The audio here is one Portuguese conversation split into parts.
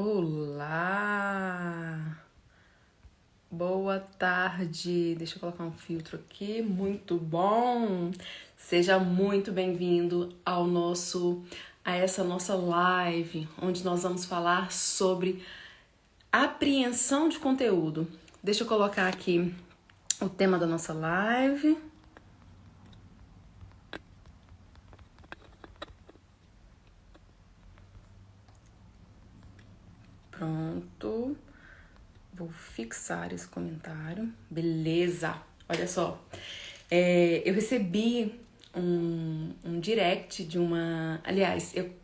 Olá! Boa tarde! Deixa eu colocar um filtro aqui, muito bom! Seja muito bem-vindo a essa nossa live, onde nós vamos falar sobre apreensão de conteúdo. Deixa eu colocar aqui o tema da nossa live. Pronto. Vou fixar esse comentário. Beleza! Olha só. Eu recebi um direct de uma... Aliás, eu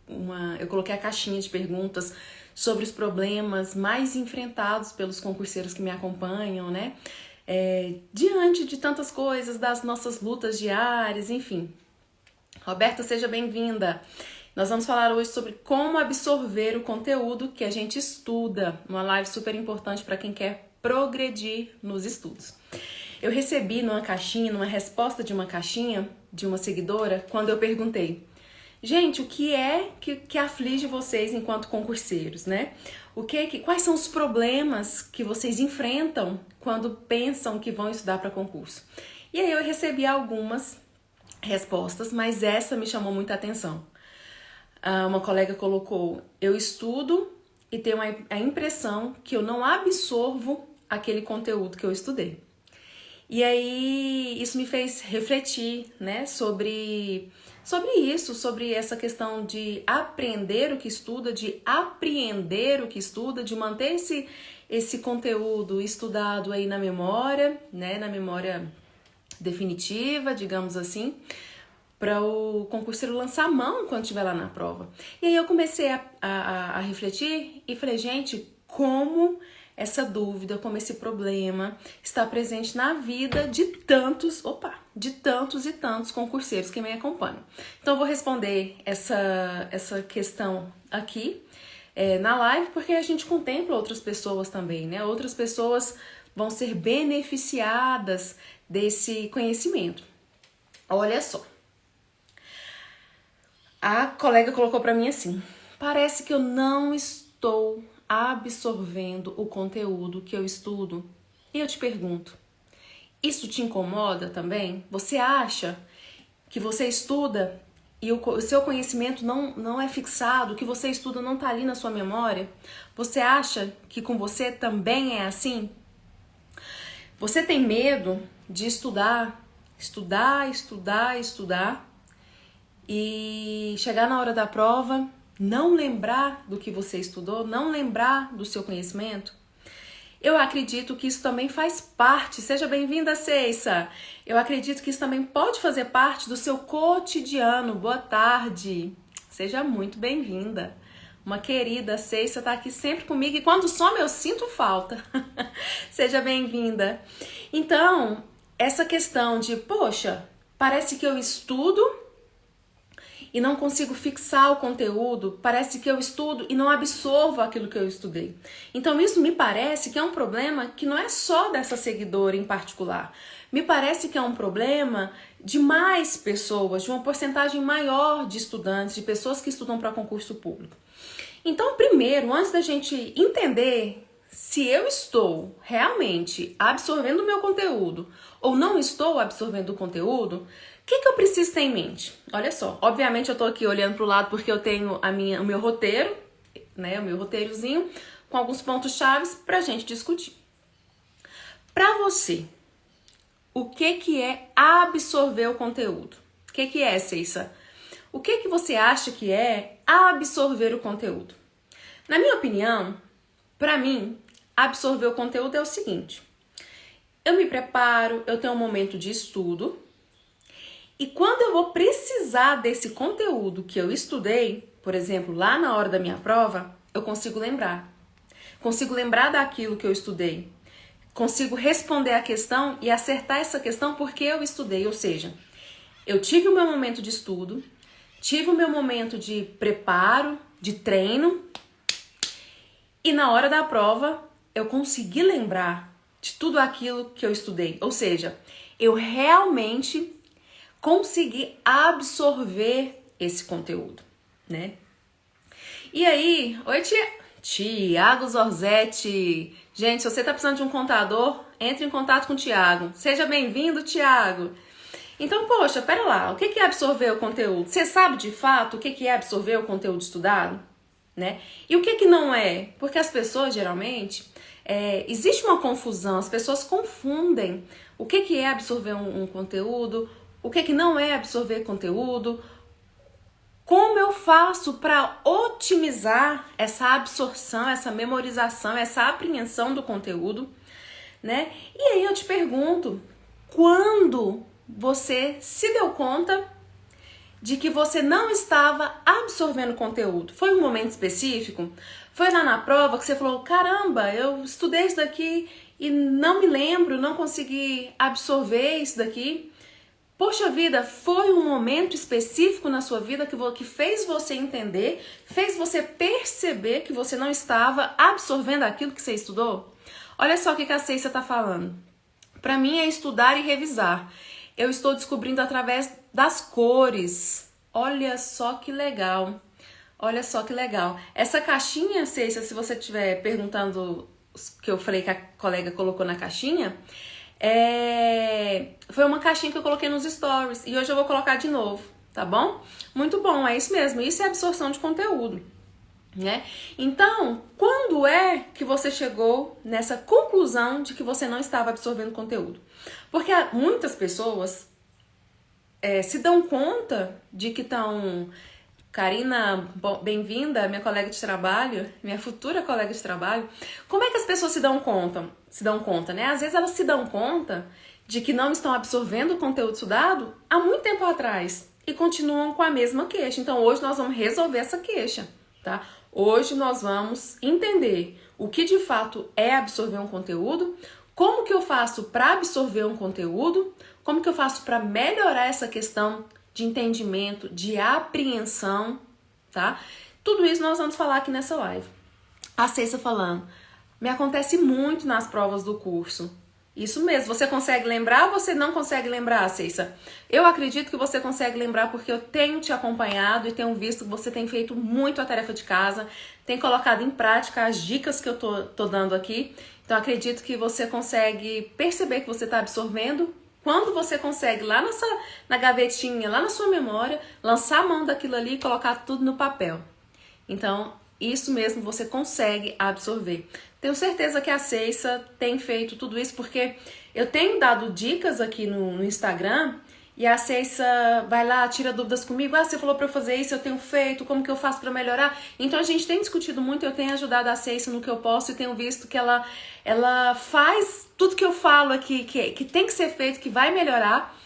coloquei a caixinha de perguntas sobre os problemas mais enfrentados pelos concurseiros que me acompanham, né? Diante de tantas coisas, das nossas lutas diárias, enfim. Roberta, seja bem-vinda! Nós vamos falar hoje sobre como absorver o conteúdo que a gente estuda, uma live super importante para quem quer progredir nos estudos. Eu recebi numa resposta de uma caixinha de uma seguidora, quando eu perguntei: gente, o que é que aflige vocês enquanto concurseiros, né? Quais são os problemas que vocês enfrentam quando pensam que vão estudar para concurso? E aí eu recebi algumas respostas, mas essa me chamou muita atenção. Uma colega colocou: eu estudo e tenho a impressão que eu não absorvo aquele conteúdo que eu estudei. E aí isso me fez refletir, né, sobre isso, sobre essa questão de aprender o que estuda, de apreender o que estuda, de manter esse conteúdo estudado aí na memória, né, na memória definitiva, digamos assim, para o concurseiro lançar a mão quando estiver lá na prova. E aí eu comecei a refletir e falei: gente, como essa dúvida, como esse problema está presente na vida de tantos e tantos concurseiros que me acompanham. Então eu vou responder essa questão aqui na live, porque a gente contempla outras pessoas também, né? Outras pessoas vão ser beneficiadas desse conhecimento. Olha só. A colega colocou para mim assim: parece que eu não estou absorvendo o conteúdo que eu estudo. E eu te pergunto, isso te incomoda também? Você acha que você estuda e o seu conhecimento não é fixado, o que você estuda não está ali na sua memória? Você acha que com você também é assim? Você tem medo de estudar e chegar na hora da prova, não lembrar do que você estudou, não lembrar do seu conhecimento? Eu acredito que isso também faz parte. Seja bem-vinda, Ceissa! Eu acredito que isso também pode fazer parte do seu cotidiano. Boa tarde! Seja muito bem-vinda. Uma querida Ceissa está aqui sempre comigo e quando some eu sinto falta. Seja bem-vinda. Então, essa questão de, poxa, parece que eu estudo e não consigo fixar o conteúdo, parece que eu estudo e não absorvo aquilo que eu estudei. Então isso me parece que é um problema que não é só dessa seguidora em particular. Me parece que é um problema de mais pessoas, de uma porcentagem maior de estudantes, de pessoas que estudam para concurso público. Então, primeiro, antes da gente entender se eu estou realmente absorvendo o meu conteúdo ou não estou absorvendo o conteúdo, o que eu preciso ter em mente? Olha só, obviamente eu tô aqui olhando pro lado porque eu tenho o meu roteiro, né, o meu roteirozinho com alguns pontos chaves pra gente discutir. Pra você, o que é absorver o conteúdo? O que é, Ceissa? O que você acha que é absorver o conteúdo? Na minha opinião, pra mim, absorver o conteúdo é o seguinte: eu me preparo, eu tenho um momento de estudo, e quando eu vou precisar desse conteúdo que eu estudei, por exemplo, lá na hora da minha prova, eu consigo lembrar. Consigo lembrar daquilo que eu estudei. Consigo responder a questão e acertar essa questão porque eu estudei. Ou seja, eu tive o meu momento de estudo, tive o meu momento de preparo, de treino, e na hora da prova eu consegui lembrar de tudo aquilo que eu estudei. Ou seja, eu realmente consegui absorver esse conteúdo, né? E aí, oi tia, Tiago Zorzetti. Gente, se você está precisando de um contador, entre em contato com o Tiago. Seja bem-vindo, Tiago. Então, poxa, pera lá, o que é absorver o conteúdo? Você sabe de fato o que é absorver o conteúdo estudado? Né? E o que não é? Porque as pessoas, geralmente, existe uma confusão, as pessoas confundem o que é absorver um conteúdo, o que não é absorver conteúdo, como eu faço para otimizar essa absorção, essa memorização, essa apreensão do conteúdo, né? E aí eu te pergunto, quando você se deu conta de que você não estava absorvendo conteúdo? Foi um momento específico? Foi lá na prova que você falou, caramba, eu estudei isso daqui e não me lembro, não consegui absorver isso daqui? Poxa vida, foi um momento específico na sua vida que fez você entender, fez você perceber que você não estava absorvendo aquilo que você estudou? Olha só o que a Ceissa está falando. Para mim é estudar e revisar. Eu estou descobrindo através das cores. Olha só que legal. Olha só que legal. Essa caixinha, Ceissa, se você estiver perguntando o que eu falei que a colega colocou na caixinha, foi uma caixinha que eu coloquei nos stories e hoje eu vou colocar de novo, tá bom? Muito bom, é isso mesmo, isso é absorção de conteúdo, né? Então, quando é que você chegou nessa conclusão de que você não estava absorvendo conteúdo? Porque muitas pessoas se dão conta de que estão... Karina, bem-vinda, minha colega de trabalho, minha futura colega de trabalho. Como é que as pessoas se dão conta, né? Às vezes elas se dão conta de que não estão absorvendo o conteúdo estudado há muito tempo atrás e continuam com a mesma queixa. Então hoje nós vamos resolver essa queixa, tá? Hoje nós vamos entender o que de fato é absorver um conteúdo, como que eu faço para absorver um conteúdo, como que eu faço para melhorar essa questão de entendimento, de apreensão, tá? Tudo isso nós vamos falar aqui nessa live. A Ceissa falando, me acontece muito nas provas do curso. Isso mesmo, você consegue lembrar ou você não consegue lembrar, Ceissa? Eu acredito que você consegue lembrar porque eu tenho te acompanhado e tenho visto que você tem feito muito a tarefa de casa, tem colocado em prática as dicas que eu tô dando aqui. Então acredito que você consegue perceber que você está absorvendo. Quando você consegue lá na gavetinha, lá na sua memória, lançar a mão daquilo ali e colocar tudo no papel. Então, isso mesmo você consegue absorver. Tenho certeza que a Ceissa tem feito tudo isso, porque eu tenho dado dicas aqui no Instagram e a Ceissa vai lá, tira dúvidas comigo. Ah, você falou para eu fazer isso, eu tenho feito, como que eu faço para melhorar? Então a gente tem discutido muito, eu tenho ajudado a Ceissa no que eu posso e tenho visto que ela faz tudo que eu falo aqui, que tem que ser feito, que vai melhorar.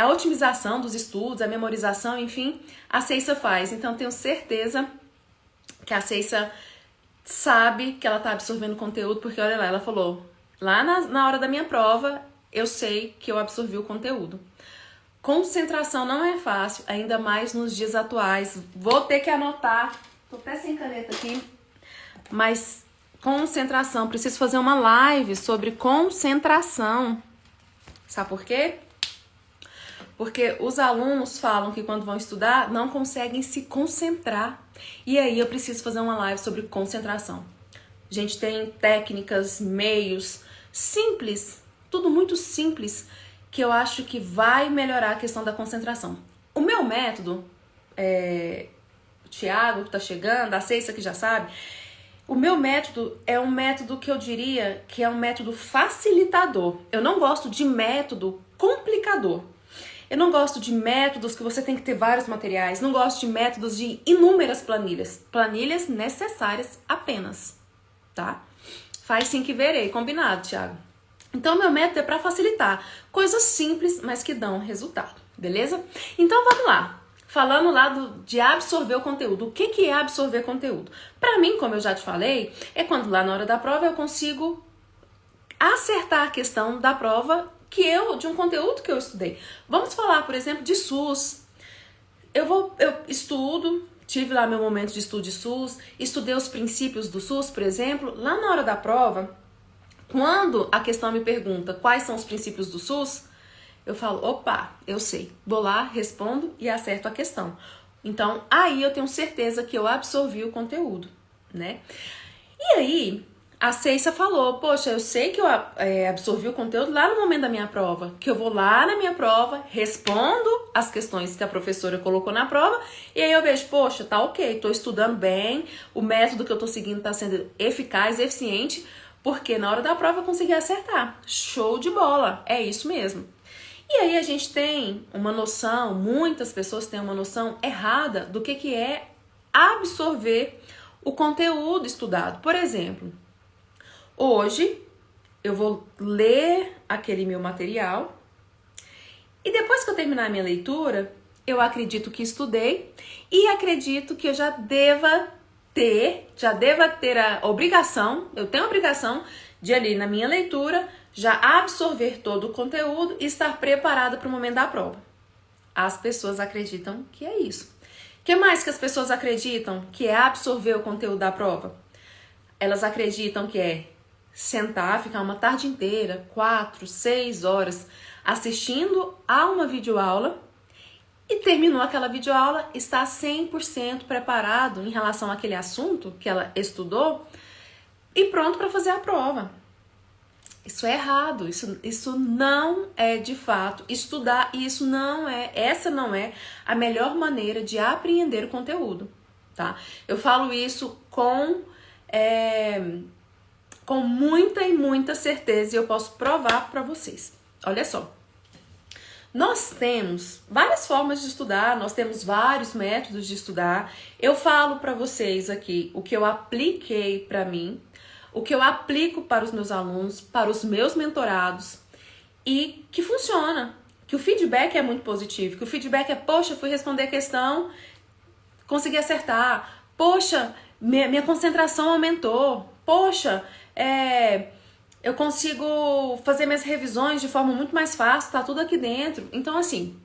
A otimização dos estudos, a memorização, enfim, a Ceissa faz. Então tenho certeza que a Ceissa sabe que ela está absorvendo conteúdo, porque olha lá, ela falou, lá na hora da minha prova, eu sei que eu absorvi o conteúdo. Concentração não é fácil, ainda mais nos dias atuais. Vou ter que anotar, tô até sem caneta aqui, mas concentração, preciso fazer uma live sobre concentração. Sabe por quê? Porque os alunos falam que quando vão estudar não conseguem se concentrar. E aí eu preciso fazer uma live sobre concentração. A gente tem técnicas, meios simples, tudo muito simples, que eu acho que vai melhorar a questão da concentração. O meu método, o Thiago que tá chegando, a Ceissa que já sabe, o meu método é um método que eu diria que é um método facilitador. Eu não gosto de método complicador. Eu não gosto de métodos que você tem que ter vários materiais. Não gosto de métodos de inúmeras planilhas. Planilhas necessárias apenas, tá? Faz sim que verei, combinado, Thiago? Então, meu método é para facilitar. Coisas simples, mas que dão resultado, beleza? Então, vamos lá. Falando lá de absorver o conteúdo. O que é absorver conteúdo? Para mim, como eu já te falei, é quando lá na hora da prova eu consigo acertar a questão da prova de um conteúdo que eu estudei. Vamos falar, por exemplo, de SUS. Eu estudo, tive lá meu momento de estudo de SUS, estudei os princípios do SUS, por exemplo. Lá na hora da prova, quando a questão me pergunta quais são os princípios do SUS, eu falo, opa, eu sei. Vou lá, respondo e acerto a questão. Então, aí eu tenho certeza que eu absorvi o conteúdo, né? E aí, a Ceissa falou, poxa, eu sei que eu absorvi o conteúdo lá no momento da minha prova, que eu vou lá na minha prova, respondo as questões que a professora colocou na prova, e aí eu vejo, poxa, tá ok, tô estudando bem, o método que eu tô seguindo tá sendo eficaz, eficiente, porque na hora da prova eu consegui acertar. Show de bola, é isso mesmo. E aí a gente tem uma noção, muitas pessoas têm uma noção errada do que é absorver o conteúdo estudado. Por exemplo, hoje eu vou ler aquele meu material e depois que eu terminar a minha leitura, eu acredito que estudei e acredito que eu já deva ter a obrigação, eu tenho a obrigação de ali na minha leitura já absorver todo o conteúdo e estar preparada para o momento da prova. As pessoas acreditam que é isso. O que mais que as pessoas acreditam que é absorver o conteúdo da prova? Elas acreditam que é sentar, ficar uma tarde inteira, 4, 6 horas, assistindo a uma videoaula e terminou aquela videoaula, está 100% preparado em relação àquele assunto que ela estudou e pronto para fazer a prova. Isso é errado, isso não é de fato estudar e essa não é a melhor maneira de apreender o conteúdo, tá? Eu falo isso com muita e muita certeza e eu posso provar para vocês. Olha só, nós temos várias formas de estudar, nós temos vários métodos de estudar. Eu falo para vocês aqui o que eu apliquei para mim, o que eu aplico para os meus alunos, para os meus mentorados e que funciona, que o feedback é muito positivo, que o feedback é, poxa, fui responder a questão, consegui acertar, poxa, minha concentração aumentou, poxa, eu consigo fazer minhas revisões de forma muito mais fácil, tá tudo aqui dentro. Então, assim,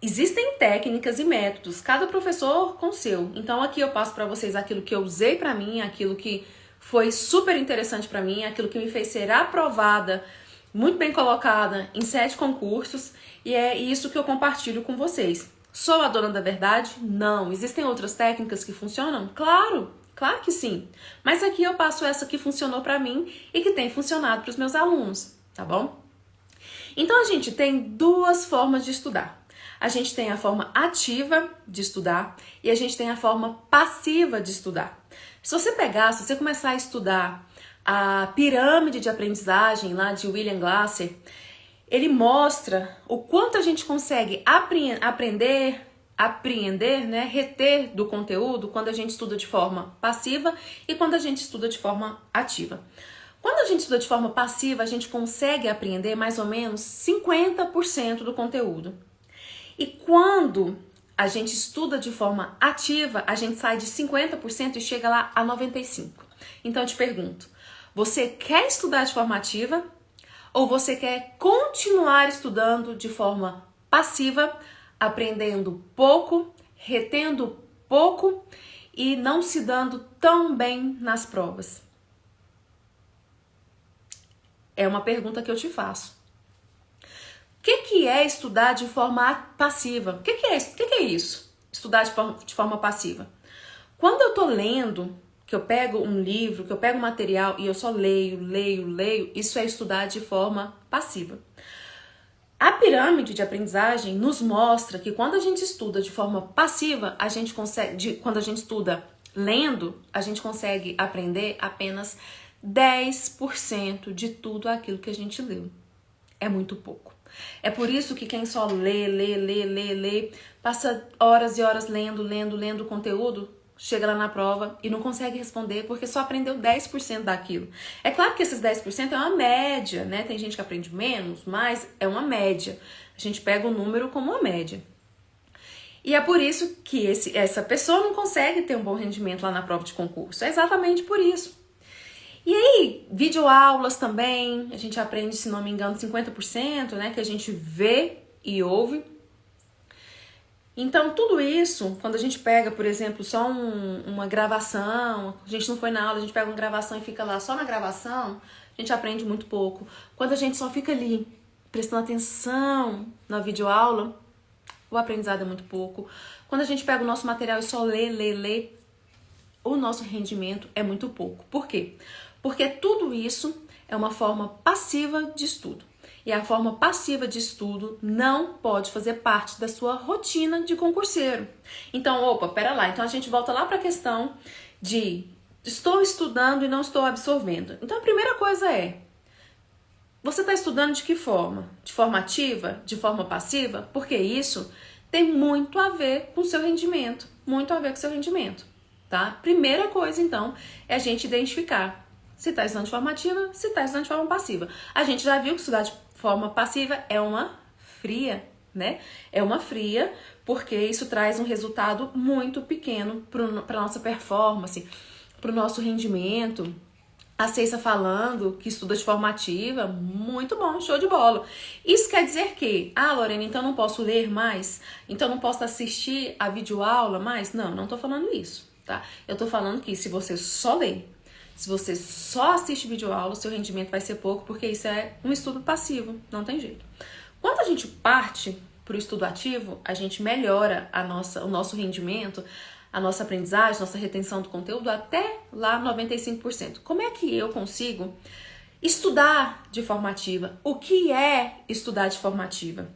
existem técnicas e métodos, cada professor com o seu. Então, aqui eu passo para vocês aquilo que eu usei para mim, aquilo que foi super interessante para mim, aquilo que me fez ser aprovada, muito bem colocada em 7 concursos, e é isso que eu compartilho com vocês. Sou a dona da verdade? Não. Existem outras técnicas que funcionam? Claro que sim. Mas aqui eu passo essa que funcionou para mim e que tem funcionado para os meus alunos, tá bom? Então a gente tem duas formas de estudar. A gente tem a forma ativa de estudar e a gente tem a forma passiva de estudar. Se você começar a estudar a pirâmide de aprendizagem lá de William Glasser, ele mostra o quanto a gente consegue apreender, né, reter do conteúdo quando a gente estuda de forma passiva e quando a gente estuda de forma ativa. Quando a gente estuda de forma passiva, a gente consegue apreender mais ou menos 50% do conteúdo. E quando a gente estuda de forma ativa, a gente sai de 50% e chega lá a 95%. Então eu te pergunto, você quer estudar de forma ativa ou você quer continuar estudando de forma passiva, aprendendo pouco, retendo pouco e não se dando tão bem nas provas? É uma pergunta que eu te faço. O que é estudar de forma passiva? O que é isso? Estudar de forma passiva. Quando eu tô lendo, que eu pego um livro, que eu pego um material e eu só leio, isso é estudar de forma passiva. A pirâmide de aprendizagem nos mostra que quando a gente estuda de forma passiva, quando a gente estuda lendo, a gente consegue aprender apenas 10% de tudo aquilo que a gente leu. É muito pouco. É por isso que quem só lê, passa horas e horas lendo o conteúdo, chega lá na prova e não consegue responder porque só aprendeu 10% daquilo. É claro que esses 10% é uma média, né? Tem gente que aprende menos, mas é uma média. A gente pega o número como uma média. E é por isso que essa pessoa não consegue ter um bom rendimento lá na prova de concurso. É exatamente por isso. E aí, videoaulas também, a gente aprende, se não me engano, 50%, né? Que a gente vê e ouve. Então, tudo isso, quando a gente pega, por exemplo, só uma gravação, a gente não foi na aula, a gente pega uma gravação e fica lá só na gravação, a gente aprende muito pouco. Quando a gente só fica ali, prestando atenção na videoaula, o aprendizado é muito pouco. Quando a gente pega o nosso material e só lê, o nosso rendimento é muito pouco. Por quê? Porque tudo isso é uma forma passiva de estudo. E a forma passiva de estudo não pode fazer parte da sua rotina de concurseiro. Então, opa, pera lá. Então a gente volta lá para a questão de estou estudando e não estou absorvendo. Então a primeira coisa é, você está estudando de que forma? De forma ativa? De forma passiva? Porque isso tem muito a ver com o seu rendimento. Muito a ver com o seu rendimento, tá? Primeira coisa, então, é a gente identificar se está estudando de forma ativa, se está estudando de forma passiva. A gente já viu que estudar de forma passiva é uma fria, né? É uma fria, porque isso traz um resultado muito pequeno para a nossa performance, para o nosso rendimento. A Ceissa falando que estuda de forma ativa, muito bom, show de bola. Isso quer dizer que, Lorena, então não posso ler mais? Então não posso assistir a videoaula mais? Não tô falando isso, tá? Eu tô falando que se você só lê, se você só assiste videoaula, seu rendimento vai ser pouco, porque isso é um estudo passivo, não tem jeito. Quando a gente parte para o estudo ativo, a gente melhora o nosso rendimento, a nossa aprendizagem, nossa retenção do conteúdo até lá 95%. Como é que eu consigo estudar de forma ativa? O que é estudar de forma ativa?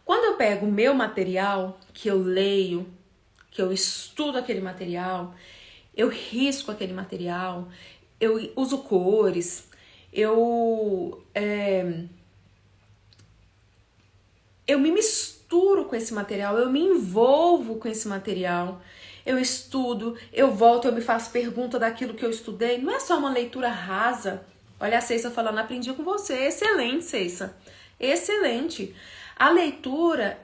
Quando eu pego o meu material, que eu leio, que eu estudo aquele material, eu risco aquele material, eu uso cores, eu me misturo com esse material, eu me envolvo com esse material, eu estudo, eu volto, eu me faço pergunta daquilo que eu estudei. Não é só uma leitura rasa. Olha a Ceissa falando, aprendi com você. Excelente, Ceissa. Excelente. A leitura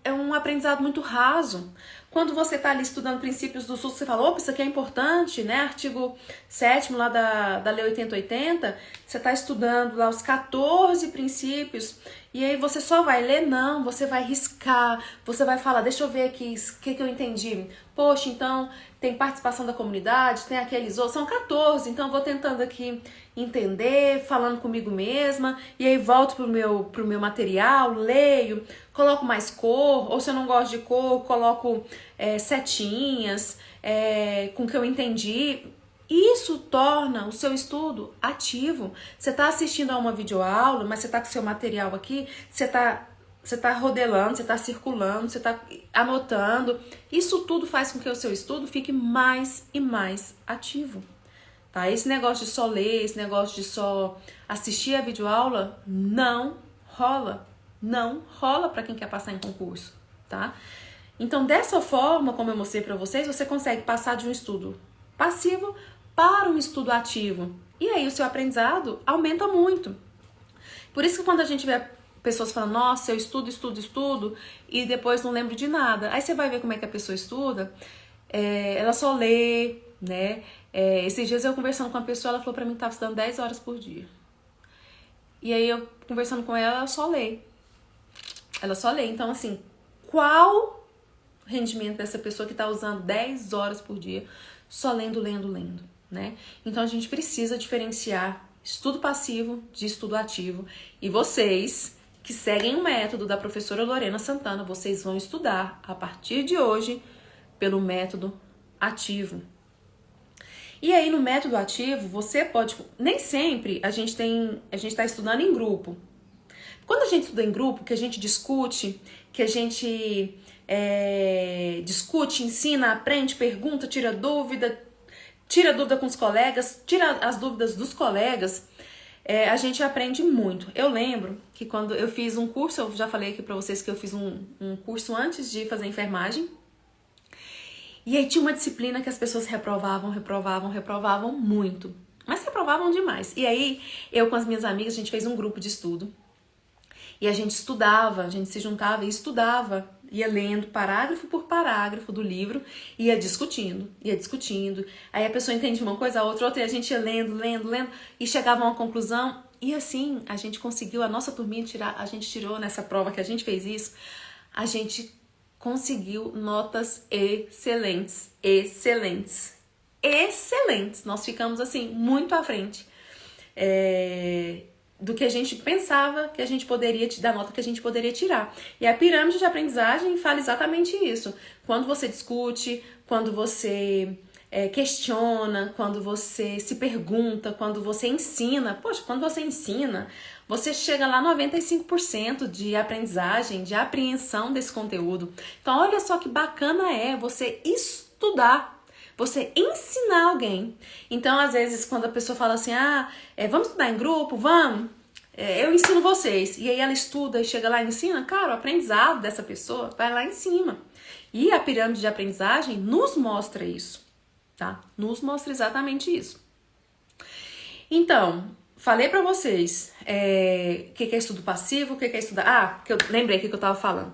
é um aprendizado muito raso. Quando você está ali estudando princípios do SUS, você fala, opa, isso aqui é importante, né? Artigo 7º lá da Lei 8080, você está estudando lá os 14 princípios, e aí você só vai ler? Não, você vai riscar, você vai falar, deixa eu ver aqui, o que eu entendi? Poxa, então tem participação da comunidade, tem aqueles outros, são 14, então eu vou tentando aqui entender, falando comigo mesma, e aí volto pro meu material, leio, coloco mais cor, ou se eu não gosto de cor, coloco setinhas, com o que eu entendi. Isso torna o seu estudo ativo. Você está assistindo a uma videoaula, mas você está com o seu material aqui, você tá rodelando, você está circulando, você está anotando. Isso tudo faz com que o seu estudo fique mais e mais ativo. Tá? Esse negócio de só ler, esse negócio de só assistir a videoaula, não rola. Não rola para quem quer passar em concurso, tá? Então, dessa forma, como eu mostrei para vocês, você consegue passar de um estudo passivo para um estudo ativo. E aí o seu aprendizado aumenta muito. Por isso que quando a gente vê pessoas falando, nossa, eu estudo, e depois não lembro de nada. Aí você vai ver como é que a pessoa estuda, ela só lê, né? Esses dias eu conversando com uma pessoa, ela falou pra mim que estava estudando 10 horas por dia. E aí eu conversando com ela só lê. Ela só lê. Então, assim, qual rendimento dessa pessoa que está usando 10 horas por dia só lendo, né? Então, a gente precisa diferenciar estudo passivo de estudo ativo. E vocês que seguem o método da professora Lorena Santana, vocês vão estudar a partir de hoje pelo método ativo. E aí, no método ativo, você pode... Nem sempre a gente está estudando em grupo. Quando a gente estuda em grupo, que a gente discute, ensina, aprende, pergunta, tira dúvida com os colegas, tira as dúvidas dos colegas, a gente aprende muito. Eu lembro que quando eu fiz um curso, eu já falei aqui pra vocês que eu fiz um curso antes de fazer enfermagem, e aí tinha uma disciplina que as pessoas reprovavam muito, mas reprovavam demais. E aí, eu com as minhas amigas, a gente fez um grupo de estudo, e a gente estudava, a gente se juntava e estudava, ia lendo parágrafo por parágrafo do livro, ia discutindo. Aí a pessoa entendia uma coisa, a outra, e a gente ia lendo, e chegava a uma conclusão. E assim, a gente conseguiu, a nossa turminha a gente tirou nessa prova que a gente fez isso, a gente conseguiu notas excelentes. Nós ficamos assim, muito à frente. Do que a gente pensava que a gente poderia, da nota que a gente poderia tirar. E a pirâmide de aprendizagem fala exatamente isso. Quando você discute, quando você questiona, quando você se pergunta, quando você ensina. Poxa, quando você ensina, você chega lá 95% de aprendizagem, de apreensão desse conteúdo. Então, olha só que bacana é você estudar, você ensinar alguém. Então, às vezes, quando a pessoa fala assim, vamos estudar em grupo? Vamos! Eu ensino vocês. E aí ela estuda e chega lá e ensina. Cara, o aprendizado dessa pessoa vai lá em cima. E a pirâmide de aprendizagem nos mostra isso, tá? Nos mostra exatamente isso. Então, falei pra vocês o que é estudo passivo, o que é estudar... que eu lembrei que eu tava falando.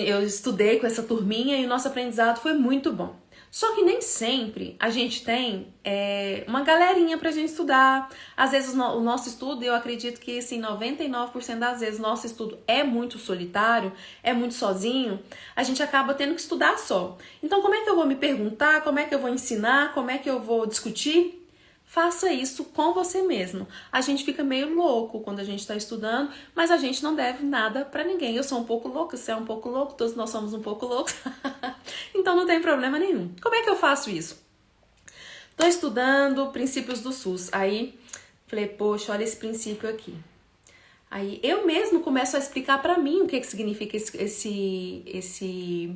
Eu estudei com essa turminha e o nosso aprendizado foi muito bom. Só que nem sempre a gente tem uma galerinha pra gente estudar. Às vezes o nosso estudo, eu acredito que assim, 99% das vezes o nosso estudo é muito solitário, é muito sozinho, a gente acaba tendo que estudar só. Então como é que eu vou me perguntar, como é que eu vou ensinar, como é que eu vou discutir? Faça isso com você mesmo. A gente fica meio louco quando a gente está estudando, mas a gente não deve nada para ninguém. Eu sou um pouco louca, você é um pouco louco, todos nós somos um pouco loucos. Então não tem problema nenhum. Como é que eu faço isso? Tô estudando princípios do SUS. Aí falei, poxa, olha esse princípio aqui. Aí eu mesmo começo a explicar para mim o que significa esse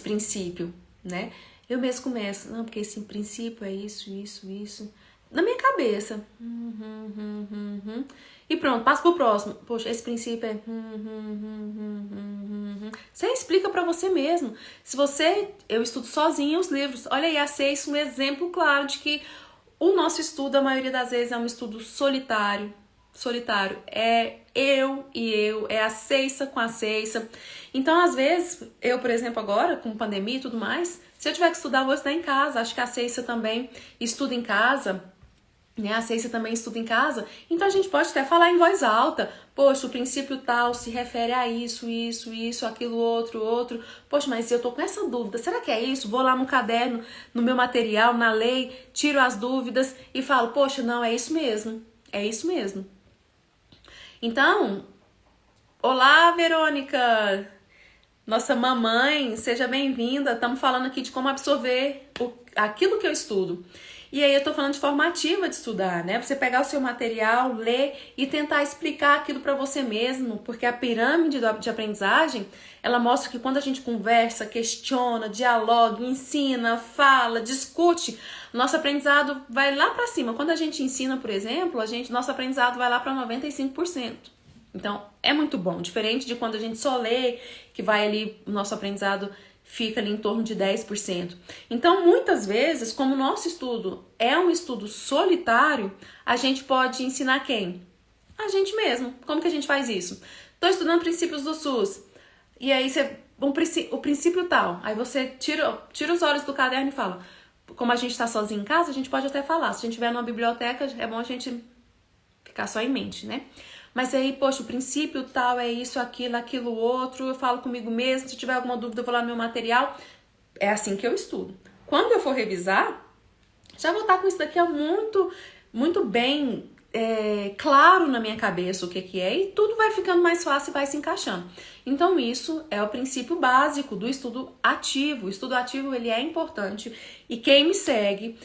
princípio, né? Eu mesmo começo, não, porque esse princípio é isso. Na minha cabeça. E pronto, passo pro próximo. Poxa, esse princípio é... Você explica pra você mesmo. Eu estudo sozinha os livros. Olha aí, a Ceissa, um exemplo claro de que o nosso estudo, a maioria das vezes, é um estudo solitário. É é a Ceissa com a Ceissa. Então, às vezes, eu, por exemplo, agora, com pandemia e tudo mais, se eu tiver que estudar, eu vou estudar em casa. Acho que a Ceissa também estuda em casa, né? A Ceissa também estuda em casa. Então, a gente pode até falar em voz alta. Poxa, o princípio tal se refere a isso, aquilo, outro. Poxa, mas eu tô com essa dúvida. Será que é isso? Vou lá no caderno, no meu material, na lei, tiro as dúvidas e falo, poxa, não, é isso mesmo. É isso mesmo. Então, olá, Verônica! Nossa mamãe, seja bem-vinda. Estamos falando aqui de como absorver aquilo que eu estudo. E aí eu tô falando de forma ativa de estudar, né? Você pegar o seu material, ler e tentar explicar aquilo para você mesmo, porque a pirâmide de aprendizagem, ela mostra que quando a gente conversa, questiona, dialoga, ensina, fala, discute, nosso aprendizado vai lá para cima. Quando a gente ensina, por exemplo, nosso aprendizado vai lá para 95%. Então, é muito bom, diferente de quando a gente só lê, que vai ali, o nosso aprendizado fica ali em torno de 10%. Então, muitas vezes, como o nosso estudo é um estudo solitário, a gente pode ensinar quem? A gente mesmo. Como que a gente faz isso? Estou estudando princípios do SUS. E aí, o princípio tal. Aí você tira os olhos do caderno e fala. Como a gente está sozinho em casa, a gente pode até falar. Se a gente estiver numa biblioteca, é bom a gente ficar só em mente, né? Mas aí, poxa, o princípio tal é isso, aquilo, outro, eu falo comigo mesmo, se tiver alguma dúvida eu vou lá no meu material. É assim que eu estudo. Quando eu for revisar, já vou estar com isso daqui muito bem claro na minha cabeça o que é e tudo vai ficando mais fácil e vai se encaixando. Então isso é o princípio básico do estudo ativo. O estudo ativo, ele é importante e quem segue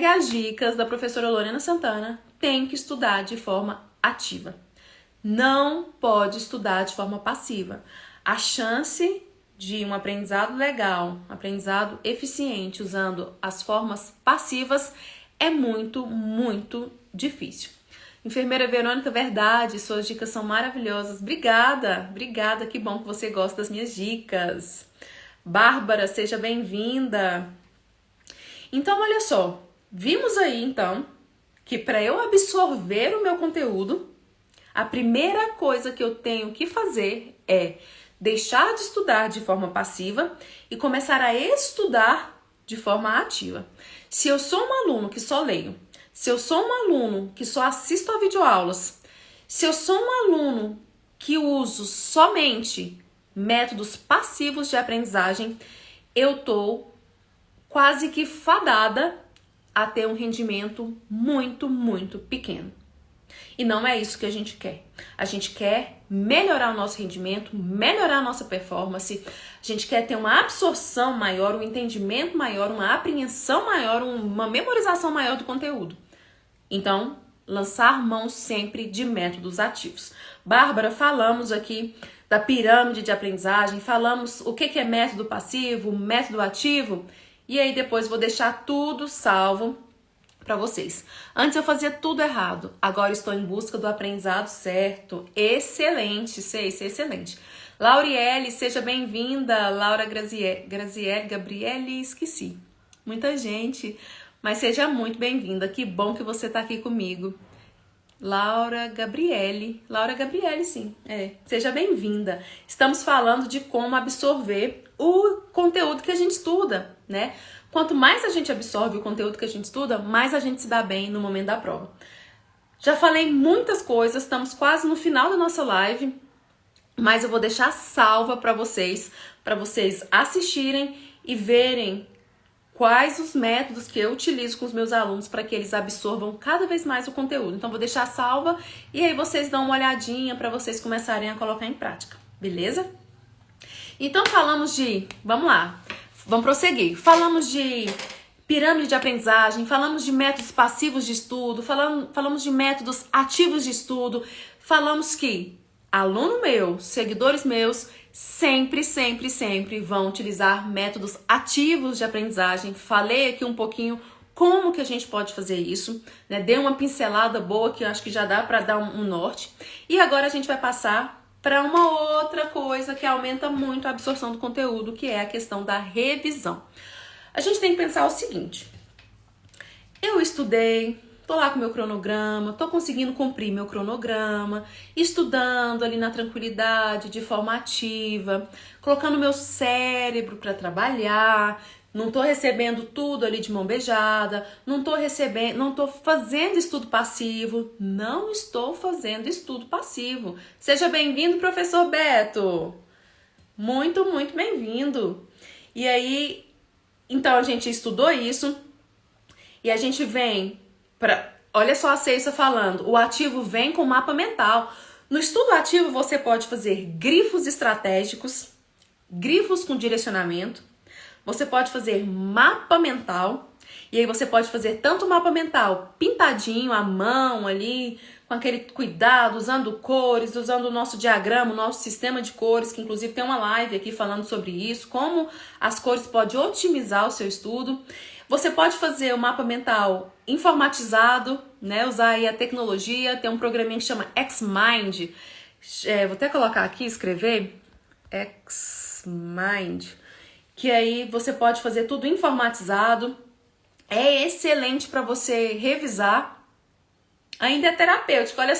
as dicas da professora Lorena Santana, tem que estudar de forma ativa. Não pode estudar de forma passiva. A chance de um aprendizado legal, um aprendizado eficiente usando as formas passivas é muito difícil. Enfermeira Verônica, verdade, suas dicas são maravilhosas. Obrigada, que bom que você gosta das minhas dicas. Bárbara, seja bem-vinda. Então, olha só, vimos aí então que para eu absorver o meu conteúdo, a primeira coisa que eu tenho que fazer é deixar de estudar de forma passiva e começar a estudar de forma ativa. Se eu sou um aluno que só leio, se eu sou um aluno que só assisto a videoaulas, se eu sou um aluno que uso somente métodos passivos de aprendizagem, eu tô quase que fadada a ter um rendimento muito pequeno. E não é isso que a gente quer. A gente quer melhorar o nosso rendimento, melhorar a nossa performance, a gente quer ter uma absorção maior, um entendimento maior, uma apreensão maior, uma memorização maior do conteúdo. Então, lançar mão sempre de métodos ativos. Bárbara, falamos aqui da pirâmide de aprendizagem, falamos o que é método passivo, método ativo, e aí depois vou deixar tudo salvo para vocês. Antes eu fazia tudo errado, agora estou em busca do aprendizado certo. Excelente, Ceiça, excelente. Lauriele, seja bem-vinda. Laura Graziele, Gabriele, esqueci. Muita gente, mas seja muito bem-vinda. Que bom que você está aqui comigo. Laura Gabriele, sim, seja bem-vinda. Estamos falando de como absorver o conteúdo que a gente estuda, né? Quanto mais a gente absorve o conteúdo que a gente estuda, mais a gente se dá bem no momento da prova. Já falei muitas coisas, estamos quase no final da nossa live, mas eu vou deixar salva para vocês assistirem e verem quais os métodos que eu utilizo com os meus alunos para que eles absorvam cada vez mais o conteúdo. Então, vou deixar salva e aí vocês dão uma olhadinha para vocês começarem a colocar em prática, beleza? Então, vamos lá, vamos prosseguir. Falamos de pirâmide de aprendizagem, falamos de métodos passivos de estudo, falamos de métodos ativos de estudo, falamos que aluno meu, seguidores meus, sempre vão utilizar métodos ativos de aprendizagem. Falei aqui um pouquinho como que a gente pode fazer isso, né? Dei uma pincelada boa que eu acho que já dá para dar um norte. E agora a gente vai passar para uma outra coisa que aumenta muito a absorção do conteúdo, que é a questão da revisão. A gente tem que pensar o seguinte: eu estudei, tô lá com meu cronograma, tô conseguindo cumprir meu cronograma, estudando ali na tranquilidade, de forma ativa, colocando meu cérebro para trabalhar, não tô recebendo tudo ali de mão beijada, não tô fazendo estudo passivo, não estou fazendo estudo passivo. Seja bem-vindo, professor Beto! Muito bem-vindo! E aí, então a gente estudou isso e a gente vem olha só a Ceiça falando, o ativo vem com mapa mental. No estudo ativo você pode fazer grifos estratégicos, grifos com direcionamento, você pode fazer mapa mental, e aí você pode fazer tanto o mapa mental pintadinho, à mão ali, com aquele cuidado, usando cores, usando o nosso diagrama, o nosso sistema de cores, que inclusive tem uma live aqui falando sobre isso, como as cores podem otimizar o seu estudo. Você pode fazer o mapa mental informatizado, né? Usar aí a tecnologia, tem um programinha que chama Xmind. Vou até colocar aqui, escrever, Xmind, que aí você pode fazer tudo informatizado. É excelente para você revisar. Ainda é terapêutico, olha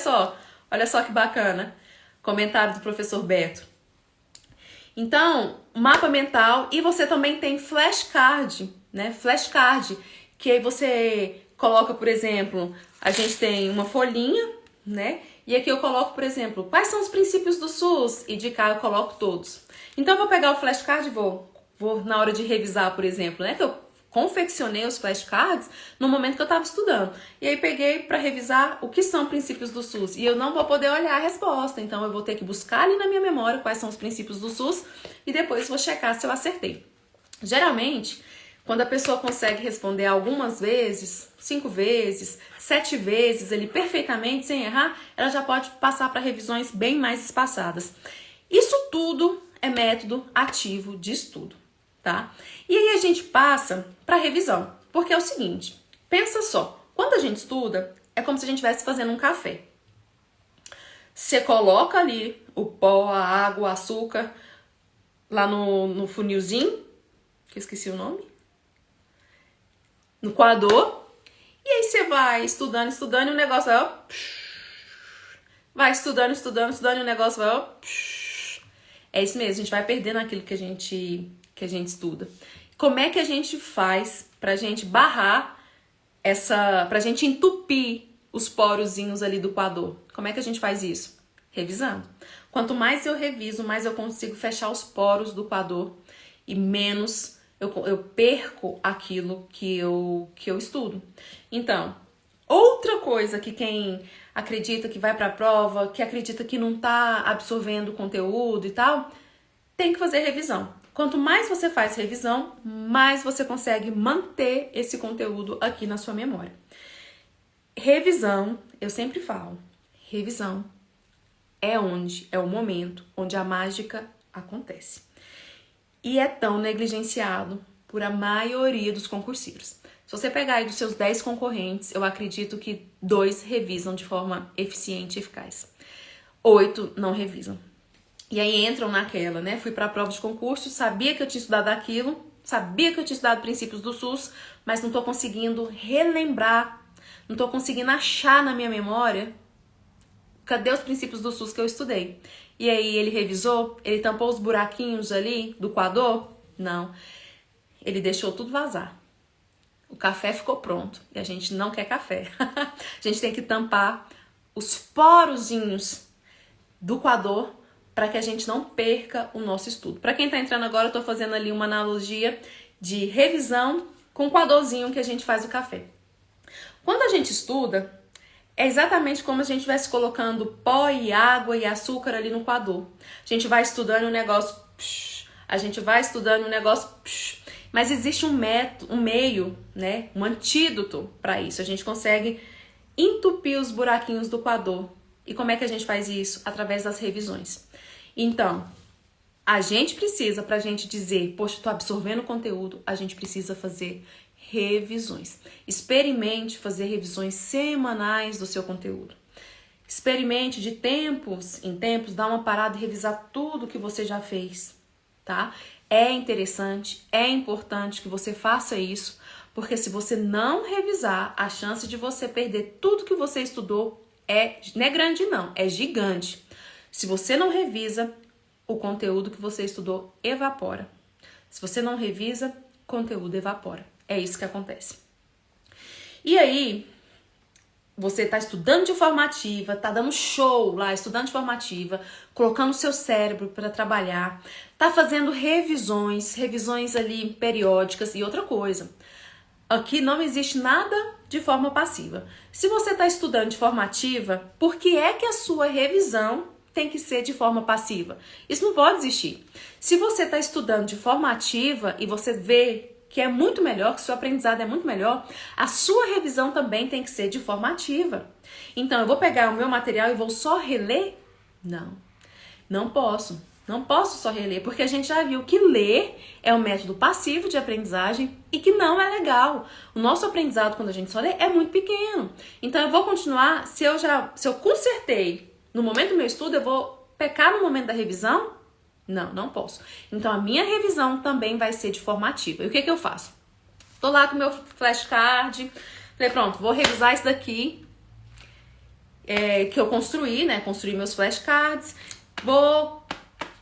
só que bacana. Comentário do professor Beto. Então, mapa mental, e você também tem flashcard, né? Flashcard, que aí você coloca, por exemplo, a gente tem uma folhinha, né? E aqui eu coloco, por exemplo, quais são os princípios do SUS? E de cá eu coloco todos. Então eu vou pegar o flashcard e vou na hora de revisar, por exemplo, né? Que eu confeccionei os flashcards no momento que eu estava estudando. E aí peguei para revisar o que são princípios do SUS. E eu não vou poder olhar a resposta, então eu vou ter que buscar ali na minha memória quais são os princípios do SUS e depois vou checar se eu acertei. Geralmente, quando a pessoa consegue responder algumas vezes, 5 vezes, 7 vezes ali perfeitamente, sem errar, ela já pode passar para revisões bem mais espaçadas. Isso tudo é método ativo de estudo, tá? E aí a gente passa para revisão, porque é o seguinte, pensa só, quando a gente estuda, é como se a gente estivesse fazendo um café. Você coloca ali o pó, a água, o açúcar, lá no funilzinho, que eu esqueci o nome, no coador, e aí você vai estudando, e o negócio vai, ó, vai estudando, e o negócio vai, ó, é isso mesmo, a gente vai perdendo aquilo que a gente estuda. Como é que a gente faz pra gente barrar pra gente entupir os porozinhos ali do coador? Como é que a gente faz isso? Revisando. Quanto mais eu reviso, mais eu consigo fechar os poros do coador e menos eu perco aquilo que eu estudo. Então, Outra coisa que quem acredita que vai para a prova, que acredita que não tá absorvendo o conteúdo e tal, tem que fazer revisão. Quanto mais você faz revisão, mais você consegue manter esse conteúdo aqui na sua memória. Revisão, eu sempre falo, revisão é o momento onde a mágica acontece. E é tão negligenciado por a maioria dos concurseiros. Se você pegar aí dos seus 10 concorrentes, eu acredito que 2 revisam de forma eficiente e eficaz. 8 não revisam. E aí entram naquela, né? Fui para a prova de concurso, sabia que eu tinha estudado aquilo, sabia que eu tinha estudado princípios do SUS, mas não tô conseguindo relembrar, não tô conseguindo achar na minha memória cadê os princípios do SUS que eu estudei. E aí ele revisou, ele tampou os buraquinhos ali do coador? Não. Ele deixou tudo vazar. O café ficou pronto e a gente não quer café. A gente tem que tampar os porozinhos do coador para que a gente não perca o nosso estudo. Para quem está entrando agora, eu estou fazendo ali uma analogia de revisão com o coadorzinho que a gente faz o café. Quando a gente estuda, é exatamente como se a gente estivesse colocando pó e água e açúcar ali no coador. A gente vai estudando o negócio, a gente vai estudando o negócio, mas existe um método, um meio, né, um antídoto para isso. A gente consegue entupir os buraquinhos do coador. E como é que a gente faz isso? Através das revisões. Então, a gente precisa, pra gente dizer, poxa, tô absorvendo o conteúdo, a gente precisa fazer revisões. Experimente fazer revisões semanais do seu conteúdo. Experimente de tempos em tempos, dar uma parada e revisar tudo que você já fez, tá? É interessante, é importante que você faça isso, porque se você não revisar, a chance de você perder tudo que você estudou não é grande não, é gigante. Se você não revisa, o conteúdo que você estudou evapora. Se você não revisa, conteúdo evapora. É isso que acontece. E aí, você tá estudando de formativa, tá dando show lá, estudando de formativa, colocando o seu cérebro para trabalhar, tá fazendo revisões ali periódicas e outra coisa. Aqui não existe nada de forma passiva. Se você está estudando de forma ativa, por que é que a sua revisão tem que ser de forma passiva? Isso não pode existir. Se você está estudando de forma ativa e você vê que é muito melhor, que seu aprendizado é muito melhor, a sua revisão também tem que ser de forma ativa. Então, eu vou pegar o meu material e vou só reler? Não, não posso. Não posso só reler, porque a gente já viu que ler é um método passivo de aprendizagem e que não é legal. O nosso aprendizado, quando a gente só lê, é muito pequeno. Então, eu vou continuar, se eu consertei no momento do meu estudo, eu vou pecar no momento da revisão? Não, não posso. Então, a minha revisão também vai ser de forma ativa. E o que que eu faço? Tô lá com o meu flashcard, falei, pronto, vou revisar isso daqui que eu construí, né? Construí meus flashcards,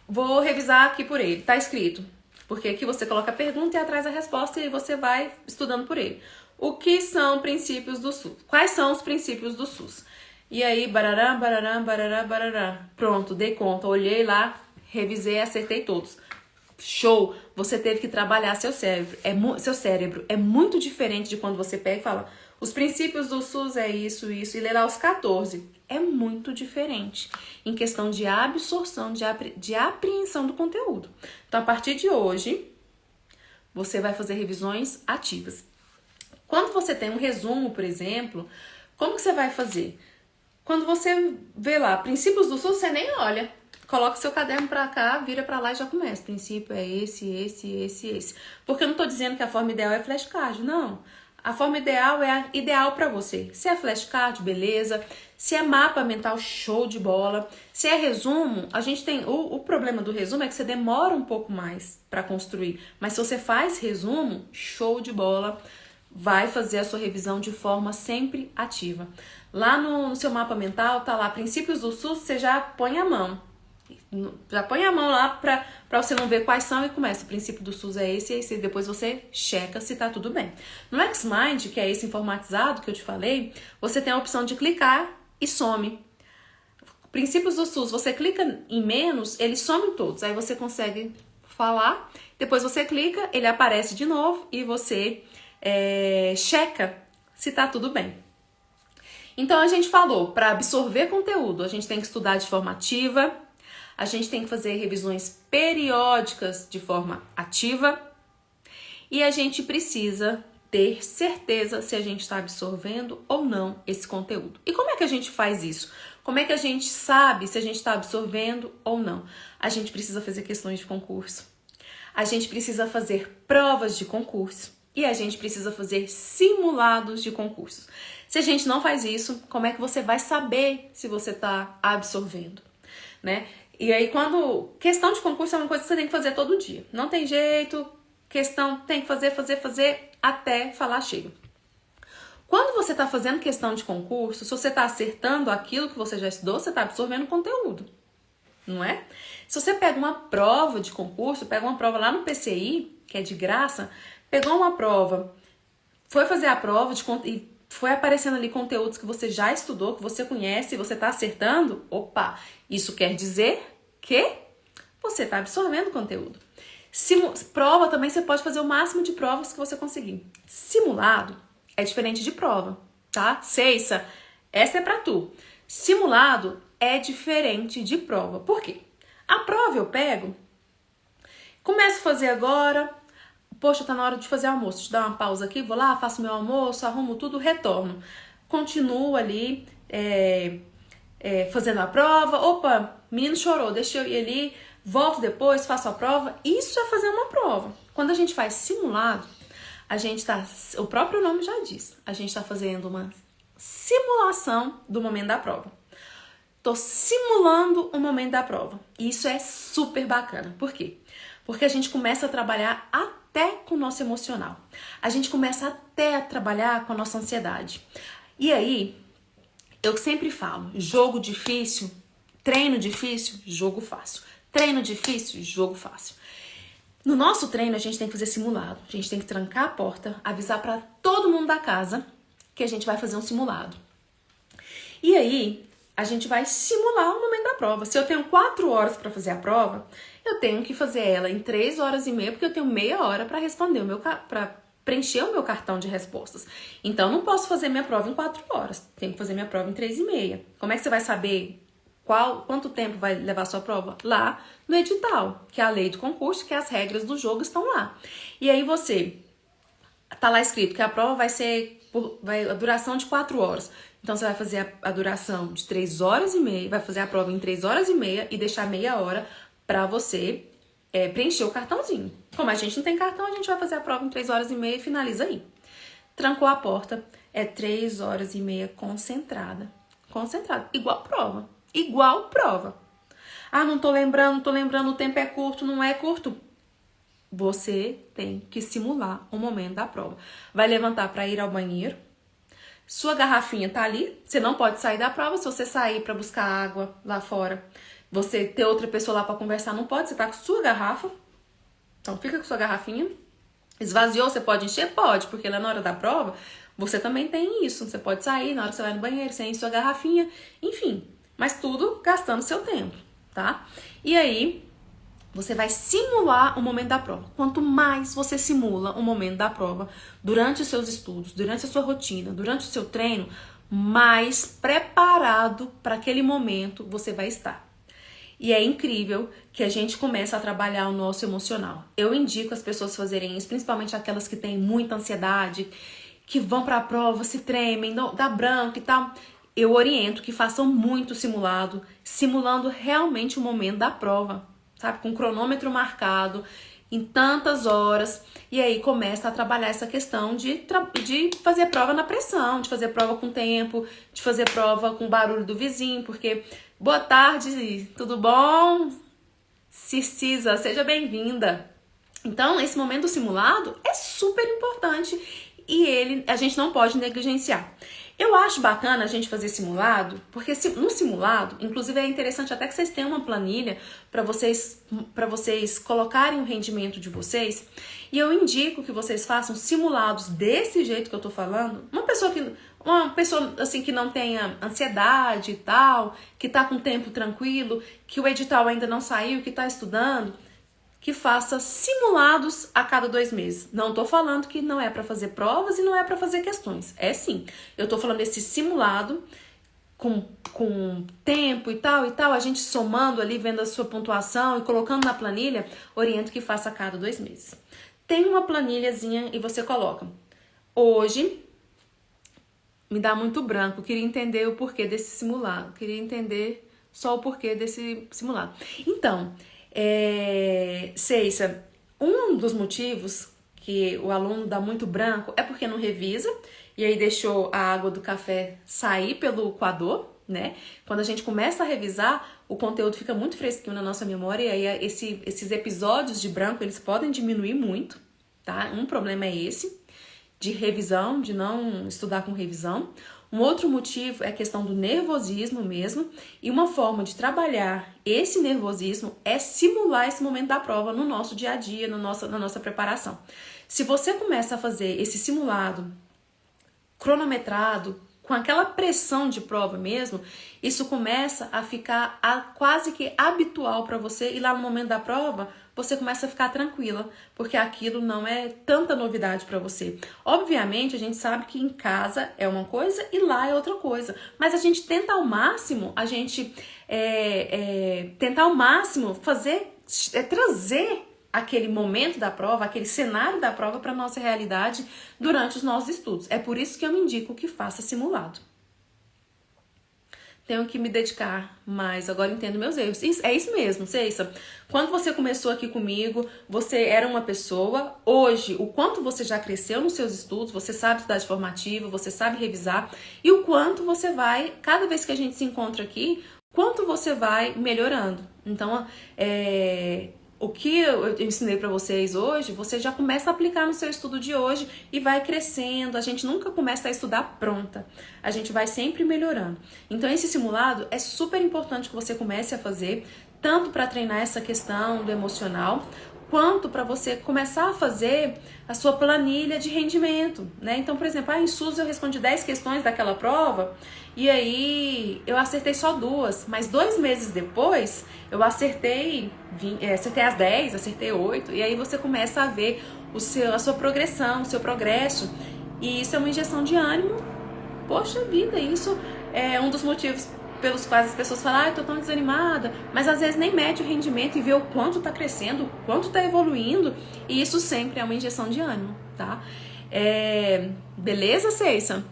Vou revisar aqui por ele, tá escrito. Porque aqui você coloca a pergunta e atrás a resposta e você vai estudando por ele. O que são princípios do SUS? Quais são os princípios do SUS? E aí, barará, barará, barará, barará. Pronto, dei conta, olhei lá, revisei, acertei todos. Show! Você teve que trabalhar seu cérebro. Seu cérebro é muito diferente de quando você pega e fala os princípios do SUS é isso, e lê lá os 14. É muito diferente em questão de absorção, de apreensão do conteúdo. Então, a partir de hoje, você vai fazer revisões ativas. Quando você tem um resumo, por exemplo, como que você vai fazer? Quando você vê lá princípios do SUS, você nem olha. Coloca seu caderno pra cá, vira pra lá e já começa. O princípio é esse. Porque eu não tô dizendo que a forma ideal é flashcard, não. A forma ideal é a ideal para você. Se é flashcard, beleza. Se é mapa mental, show de bola. Se é resumo, a gente tem... O problema do resumo é que você demora um pouco mais para construir. Mas se você faz resumo, show de bola. Vai fazer a sua revisão de forma sempre ativa. Lá no seu mapa mental, tá lá, princípios do SUS, você já põe a mão. Já põe a mão lá pra você não ver quais são e começa. O princípio do SUS é esse e esse. Depois você checa se tá tudo bem. No Xmind, que é esse informatizado que eu te falei, você tem a opção de clicar e some. Princípios do SUS, você clica em menos, ele some todos. Aí você consegue falar, depois você clica, ele aparece de novo e você checa se tá tudo bem. Então a gente falou, para absorver conteúdo, a gente tem que estudar de forma ativa, a gente tem que fazer revisões periódicas de forma ativa e a gente precisa ter certeza se a gente está absorvendo ou não esse conteúdo. E como é que a gente faz isso? Como é que a gente sabe se a gente está absorvendo ou não? A gente precisa fazer questões de concurso, a gente precisa fazer provas de concurso e a gente precisa fazer simulados de concursos. Se a gente não faz isso, como é que você vai saber se você está absorvendo, né? E aí, questão de concurso é uma coisa que você tem que fazer todo dia. Não tem jeito, questão tem que fazer até falar chega. Quando você está fazendo questão de concurso, se você está acertando aquilo que você já estudou, você está absorvendo conteúdo, não é? Se você pega uma prova de concurso, pega uma prova lá no PCI, que é de graça, pegou uma prova, foi fazer a prova e foi aparecendo ali conteúdos que você já estudou, que você conhece, e você está acertando, opa, isso quer dizer que você está absorvendo conteúdo. Prova também, você pode fazer o máximo de provas que você conseguir. Simulado é diferente de prova, tá? Ceissa, essa é pra tu. Simulado é diferente de prova. Por quê? A prova eu pego, começo a fazer agora, poxa, tá na hora de fazer almoço, deixa eu dar uma pausa aqui, vou lá, faço meu almoço, arrumo tudo, retorno. Continuo ali fazendo a prova, opa, menino chorou, deixa eu ir ali, volto depois, faço a prova. Isso é fazer uma prova. Quando a gente faz simulado, a gente o próprio nome já diz, a gente tá fazendo uma simulação do momento da prova. Tô simulando o momento da prova. E isso é super bacana. Por quê? Porque a gente começa a trabalhar até com o nosso emocional. A gente começa até a trabalhar com a nossa ansiedade. E aí, eu sempre falo, jogo difícil, treino difícil, jogo fácil. Treino difícil, jogo fácil. No nosso treino, a gente tem que fazer simulado. A gente tem que trancar a porta, avisar para todo mundo da casa que a gente vai fazer um simulado. E aí, a gente vai simular o momento da prova. Se eu tenho 4 horas para fazer a prova, eu tenho que fazer ela em 3 horas e meia, porque eu tenho meia hora para responder para preencher o meu cartão de respostas. Então, não posso fazer minha prova em 4 horas. Tenho que fazer minha prova em 3 e meia. Como é que você vai saber quanto tempo vai levar a sua prova? Lá no edital, que é a lei do concurso, que as regras do jogo estão lá. E aí tá lá escrito que a prova vai ser a duração de 4 horas. Então você vai fazer a duração de 3 horas e meia, vai fazer a prova em 3 horas e meia e deixar meia hora para você preencher o cartãozinho. Como a gente não tem cartão, a gente vai fazer a prova em 3 horas e meia e finaliza aí. Trancou a porta, 3 horas e meia concentrada. Concentrada, igual prova. Igual prova. Ah, não tô lembrando, o tempo é curto, não é curto. Você tem que simular o momento da prova. Vai levantar para ir ao banheiro. Sua garrafinha tá ali. Você não pode sair da prova. Se você sair para buscar água lá fora, você ter outra pessoa lá para conversar, não pode. Você tá com sua garrafa. Então fica com sua garrafinha. Esvaziou, você pode encher? Pode, porque lá na hora da prova, você também tem isso. Você pode sair, na hora que você vai no banheiro, você enche sua garrafinha. Enfim, mas tudo gastando seu tempo, tá? E aí, você vai simular o momento da prova. Quanto mais você simula o momento da prova durante os seus estudos, durante a sua rotina, durante o seu treino, mais preparado para aquele momento você vai estar. E é incrível que a gente começa a trabalhar o nosso emocional. Eu indico as pessoas fazerem isso, principalmente aquelas que têm muita ansiedade, que vão para a prova, se tremem, dá branco e tal. Eu oriento que façam muito simulado, simulando realmente o momento da prova, sabe? Com cronômetro marcado, em tantas horas. E aí começa a trabalhar essa questão de fazer prova na pressão, de fazer prova com tempo, de fazer prova com barulho do vizinho, porque... Boa tarde, tudo bom? Cissa, seja bem-vinda. Então, esse momento simulado é super importante e a gente não pode negligenciar. Eu acho bacana a gente fazer simulado, porque no simulado, inclusive é interessante até que vocês tenham uma planilha para vocês colocarem o rendimento de vocês. E eu indico que vocês façam simulados desse jeito que eu tô falando. Uma pessoa assim que não tenha ansiedade e tal, que tá com tempo tranquilo, que o edital ainda não saiu, que tá estudando, que faça simulados a cada 2 meses. Não tô falando que não é para fazer provas e não é para fazer questões. É sim. Eu tô falando desse simulado com tempo e tal, a gente somando ali, vendo a sua pontuação e colocando na planilha, oriento que faça a cada 2 meses. Tem uma planilhazinha e você coloca. Hoje, me dá muito branco, queria entender o porquê desse simulado, queria entender só o porquê desse simulado. Então, Ceissa, um dos motivos que o aluno dá muito branco é porque não revisa, e aí deixou a água do café sair pelo coador, né? Quando a gente começa a revisar, o conteúdo fica muito fresquinho na nossa memória, e aí esses episódios de branco, eles podem diminuir muito, tá? Um problema é esse, de revisão, de não estudar com revisão. Um outro motivo é a questão do nervosismo mesmo, e uma forma de trabalhar esse nervosismo é simular esse momento da prova no nosso dia a dia, na nossa preparação. Se você começa a fazer esse simulado cronometrado, com aquela pressão de prova mesmo, isso começa a ficar quase que habitual para você, e lá no momento da prova, você começa a ficar tranquila, porque aquilo não é tanta novidade para você. Obviamente, a gente sabe que em casa é uma coisa e lá é outra coisa, mas a gente tenta ao máximo, trazer aquele momento da prova, aquele cenário da prova para nossa realidade durante os nossos estudos. É por isso que eu me indico que faça simulado. Tenho que me dedicar mais, agora entendo meus erros. É isso mesmo, Ceissa. Quando você começou aqui comigo, você era uma pessoa. Hoje, o quanto você já cresceu nos seus estudos, você sabe estudar de formativa, você sabe revisar, e o quanto você vai, cada vez que a gente se encontra aqui, quanto você vai melhorando. Então, o que eu ensinei para vocês hoje, você já começa a aplicar no seu estudo de hoje e vai crescendo. A gente nunca começa a estudar pronta. A gente vai sempre melhorando. Então, esse simulado é super importante que você comece a fazer, tanto para treinar essa questão do emocional, quanto para você começar a fazer a sua planilha de rendimento, né? Então, por exemplo, em SUS eu respondi 10 questões daquela prova e aí eu acertei só 2, mas 2 meses depois eu acertei as 10, acertei 8, e aí você começa a ver a sua progressão, o seu progresso, e isso é uma injeção de ânimo. Poxa vida, isso é um dos motivos pelos quais as pessoas falam, eu tô tão desanimada, mas às vezes nem mede o rendimento e vê o quanto tá crescendo, o quanto tá evoluindo, e isso sempre é uma injeção de ânimo, tá? Beleza, Ceissa?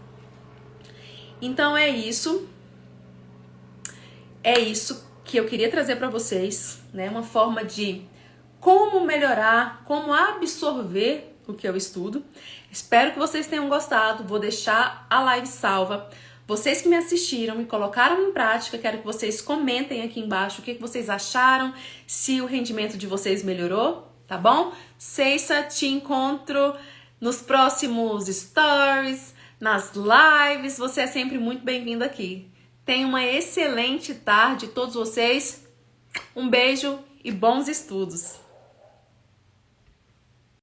Então é isso que eu queria trazer para vocês, né? Uma forma de como melhorar, como absorver o que eu estudo. Espero que vocês tenham gostado, vou deixar a live salva. Vocês que me assistiram e colocaram em prática, quero que vocês comentem aqui embaixo o que vocês acharam, se o rendimento de vocês melhorou, tá bom? Ceissa, te encontro nos próximos stories, nas lives, você é sempre muito bem-vindo aqui. Tenha uma excelente tarde, todos vocês. Um beijo e bons estudos!